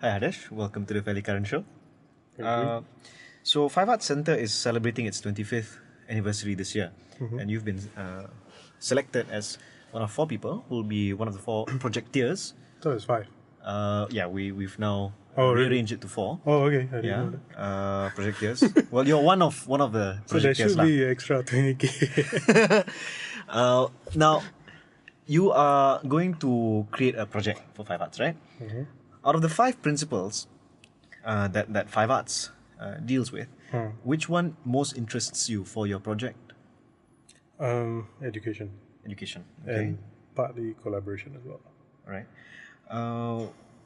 Hi Hardesh, welcome to the Fairly Current Show. Thank you. So Five Arts Centre is celebrating its 25th anniversary this year, and you've been selected as one of 4 people who will be one of the 4 projecteers. So it's 5. We've now really? rearranged it to 4. Oh, okay. I didn't know that. Projecteers. Well, you're one of the So there projecteers. should be extra 20k. Now, you are going to create a project for Five Arts, right? Out of the 5 principles that Five Arts deals with, which one most interests you for your project? Education. Education. Okay. And partly collaboration as well. All right.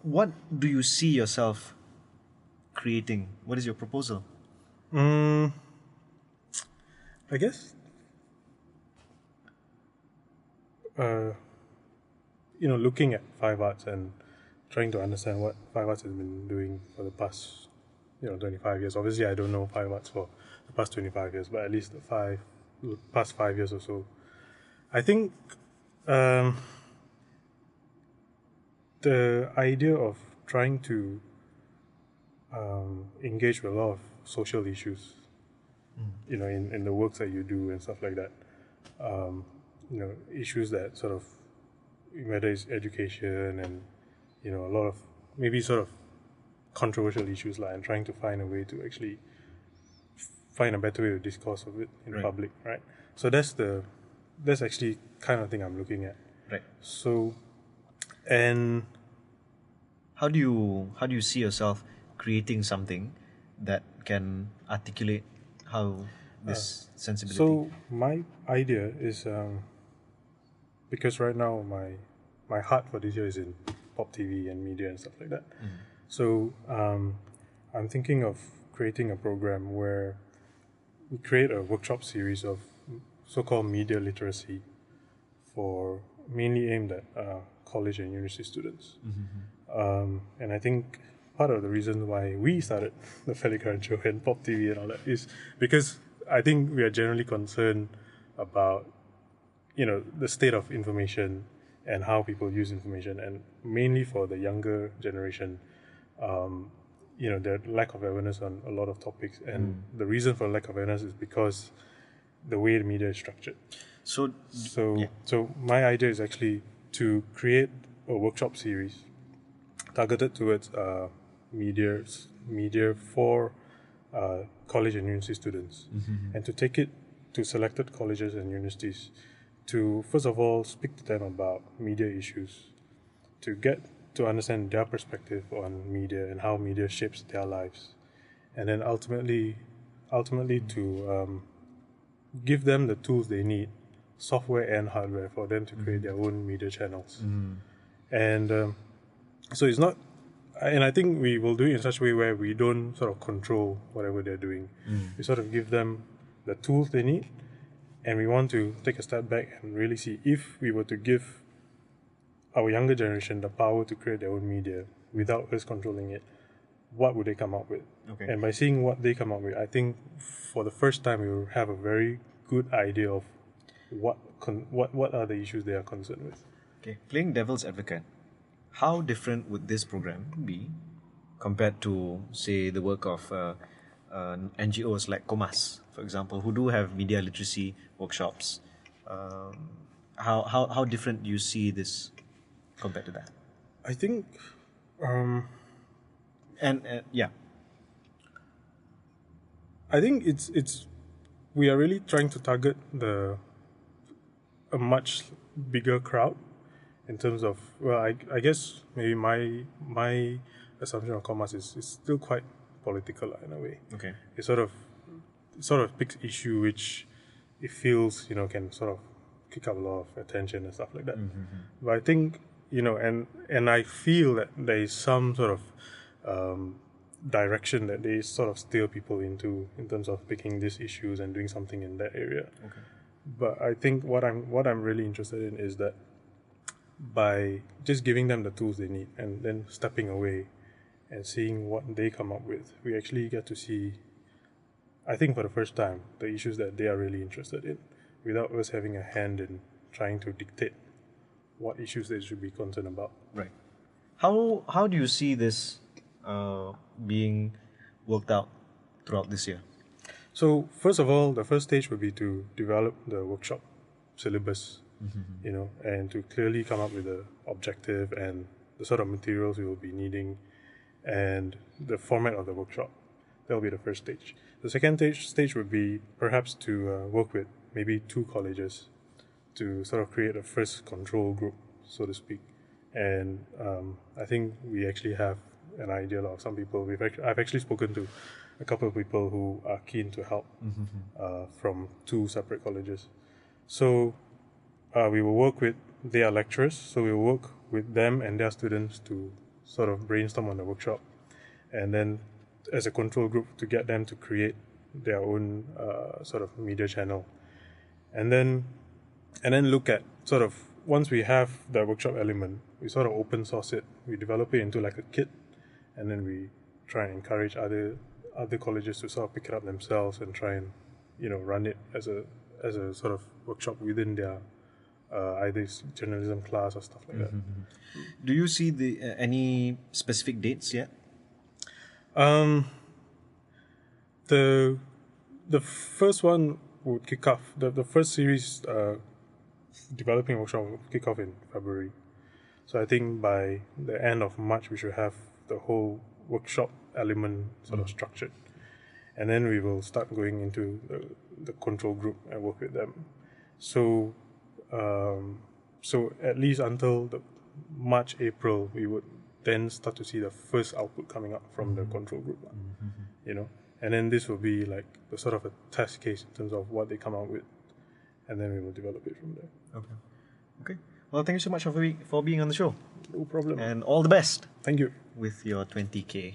What do you see yourself creating? What is your proposal? I guess, looking at Five Arts and trying to understand what Five Arts has been doing for the past, 25 years. Obviously, I don't know Five Arts for the past 25 years, but at least the past 5 years or so. I think the idea of trying to engage with a lot of social issues, in the works that you do and stuff like that. Issues that sort of, whether it's education and, a lot of maybe sort of controversial issues and trying to find a way to actually find a better way to discourse of it in public, right? So that's actually kind of thing I'm looking at. Right. So, and how do you see yourself creating something that can articulate how this sensibility? So my idea is because right now my heart for this year is in PopTeeVee and media and stuff like that. So I'm thinking of creating a program where we create a workshop series of so-called media literacy for mainly aimed at college and university students. And I think part of the reason why we started the Fairly Current Show and PopTeeVee and all that is because I think we are generally concerned about the state of information and how people use information, and mainly for the younger generation, the lack of awareness on a lot of topics, and the reason for lack of awareness is because the way the media is structured. So my idea is actually to create a workshop series targeted towards media for college and university students, and to take it to selected colleges and universities to first of all speak to them about media issues, to get to understand their perspective on media and how media shapes their lives, and then ultimately to give them the tools they need, software and hardware, for them to create their own media channels. And so it's not, and I think we will do it in such a way where we don't sort of control whatever they're doing. We sort of give them the tools they need, and we want to take a step back and really see if we were to give our younger generation the power to create their own media without us controlling it, what would they come up with? Okay. And by seeing what they come up with, I think for the first time we will have a very good idea of what are the issues they are concerned with. Okay, playing devil's advocate, how different would this program be compared to, say, the work of NGOs like Komas, for example, who do have media literacy workshops? How different do you see this compared to that? I think, I think it's we are really trying to target a much bigger crowd in terms of, well, I guess maybe my assumption of Komas is still quite political in a way. Okay. It sort of picks issue which it feels can sort of kick up a lot of attention and stuff like that. But I think and I feel that there is some sort of direction that they sort of steer people into in terms of picking these issues and doing something in that area. Okay. But I think what I'm really interested in is that by just giving them the tools they need and then stepping away and seeing what they come up with, we actually get to see, I think for the first time, the issues that they are really interested in, without us having a hand in trying to dictate what issues they should be concerned about. Right. How do you see this being worked out throughout this year? So first of all, the first stage would be to develop the workshop syllabus, and to clearly come up with the objective and the sort of materials we will be needing and the format of the workshop. That will be the first stage. The second stage would be perhaps to work with maybe 2 colleges to sort of create a first control group, so to speak. And I think we actually have an idea of some people. I've actually spoken to a couple of people who are keen to help from 2 separate colleges. So we will work with their lecturers. So we will work with them and their students to sort of brainstorm on the workshop, and then as a control group to get them to create their own sort of media channel, and then look at sort of, once we have the workshop element, we sort of open source it, we develop it into like a kit, and then we try and encourage other colleges to sort of pick it up themselves and try and run it as a sort of workshop within their either journalism class or stuff like that. Do you see any specific dates yet? The first one would kick off. The first series developing workshop will kick off in February. So I think by the end of March we should have the whole workshop element sort of structured, and then we will start going into the control group and work with them. So at least until the March, April, we would then start to see the first output coming up from the control group, and then this will be like the sort of a test case in terms of what they come out with, and then we will develop it from there. Okay. Well, thank you so much for being on the show. No problem. And all the best. Thank you. With your 20K.